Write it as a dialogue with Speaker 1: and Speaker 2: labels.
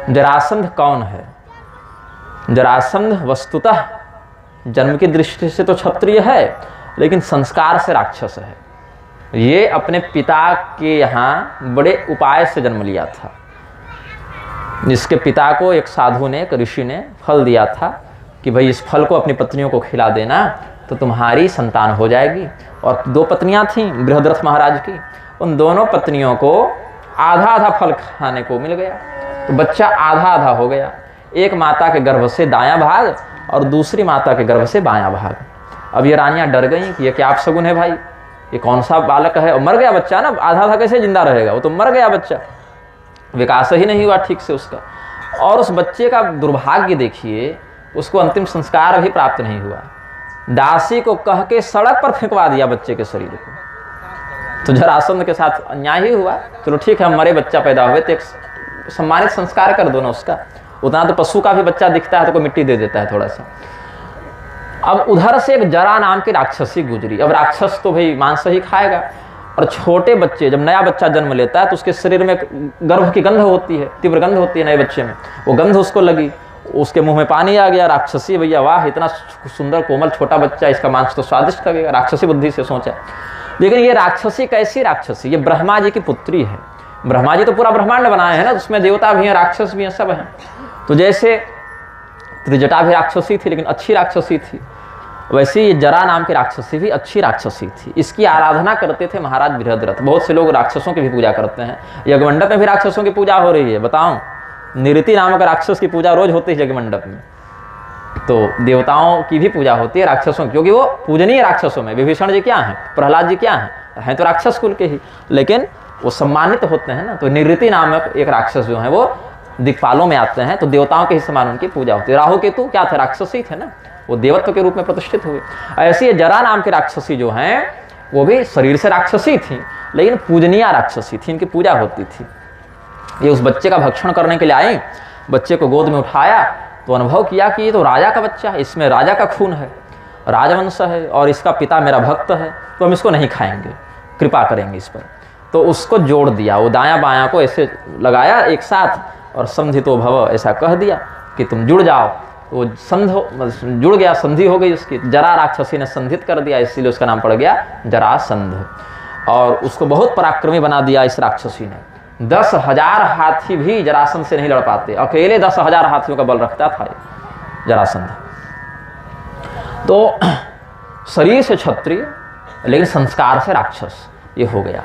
Speaker 1: जरासंध कौन है? जरासंध वस्तुतः जन्म की दृष्टि से तो क्षत्रिय है, लेकिन संस्कार से राक्षस है। ये अपने पिता के यहाँ बड़े उपाय से जन्म लिया था। जिसके पिता को एक साधु ने, एक ऋषि ने फल दिया था कि भाई इस फल को अपनी पत्नियों को खिला देना तो तुम्हारी संतान हो जाएगी। और 2 पत्नियां थीं बृहद्रथ महाराज की। उन दोनों पत्नियों को आधा आधा फल खाने को मिल गया, तो बच्चा आधा आधा हो गया। एक माता के गर्भ से दायां भाग और दूसरी माता के गर्भ से बायां भाग। अब ये रानियां डर गई कि ये क्या अपशगुन है भाई, ये कौन सा बालक है। और मर गया बच्चा ना, आधा आधा कैसे जिंदा रहेगा, वो तो मर गया बच्चा, विकास ही नहीं हुआ ठीक से उसका। और उस बच्चे का दुर्भाग्य देखिए, उसको अंतिम संस्कार भी प्राप्त नहीं हुआ। दासी को कह के सड़क पर फेंकवा दिया बच्चे के शरीर को। तो जरासंध के साथ अन्याय ही हुआ। चलो ठीक है, हम मरे बच्चा पैदा हुए तो एक सम्मानित संस्कार कर दो ना उसका। उतना तो पशु का भी बच्चा दिखता है तो कोई मिट्टी दे देता है थोड़ा सा। अब उधर से एक जरा नाम की राक्षसी गुजरी। अब राक्षस तो भाई मांस ही खाएगा, और छोटे बच्चे, जब नया बच्चा जन्म लेता है तो उसके शरीर में गर्भ की गंध होती है, तीव्र गंध होती है नए बच्चे में। वो गंध उसको लगी, उसके मुंह में पानी आ गया। राक्षसी भैया वाह, इतना सुंदर कोमल छोटा बच्चा, इसका मांस तो स्वादिष्ट लगेगा। राक्षसी बुद्धि से सोचा। लेकिन ये राक्षसी कैसी राक्षसी? ये ब्रह्मा जी की पुत्री है। ब्रह्मा जी तो पूरा ब्रह्मांड बनाए हैं ना, उसमें देवता भी हैं, राक्षस भी हैं, सब हैं। तो जैसे त्रिजटा भी राक्षसी थी, लेकिन अच्छी राक्षसी थी, वैसे ये जरा नाम की राक्षसी भी अच्छी राक्षसी थी। इसकी आराधना करते थे महाराज बृहद्रथ। बहुत से लोग राक्षसों की भी पूजा करते हैं। यज्ञमंडप में भी राक्षसों की पूजा हो रही है, बताऊं। निरति नामक राक्षस की पूजा रोज होती है यज्ञमंडप में। तो देवताओं की भी पूजा होती है राक्षसों की, क्योंकि वो पूजनीय राक्षसों में। विभीषण जी क्या हैं, प्रहलाद जी क्या हैं तो राक्षस कुल के ही, लेकिन वो सम्मानित होते हैं ना। तो निरति नामक एक राक्षस जो है वो दिक्पालों में आते हैं, तो देवताओं के ही समान उनकी पूजा होती है। राहु केतु क्या थे, राक्षसी थे ना, वो देवत्व के रूप में प्रतिष्ठित हुए। ऐसी जरा नाम की राक्षसी जो हैं वो भी शरीर से राक्षसी थी, लेकिन पूजनीय राक्षसी थी, इनकी पूजा होती थी। ये उस बच्चे का भक्षण करने के लिए आए, बच्चे को गोद में उठाया तो अनुभव किया कि ये तो राजा का बच्चा है, इसमें राजा का खून है, राजवंश है, और इसका पिता मेरा भक्त है, तो हम इसको नहीं खाएंगे, कृपा करेंगे इस पर। तो उसको जोड़ दिया, वो दायां बायां को ऐसे लगाया एक साथ, और संधितो भव ऐसा कह दिया कि तुम जुड़ जाओ। वो जुड़ गया, संधि हो गई उसकी। जरा राक्षसी ने संधित कर दिया, इसीलिए उसका नाम पड़ गया जरासंध। और उसको बहुत पराक्रमी बना दिया इस राक्षसी ने। 10,000 हाथी भी जरासंध से नहीं लड़ पाते, अकेले 10,000 हाथियों का बल रखता था जरासंध। तो शरीर से क्षत्रिय, लेकिन संस्कार से राक्षस, ये हो गया।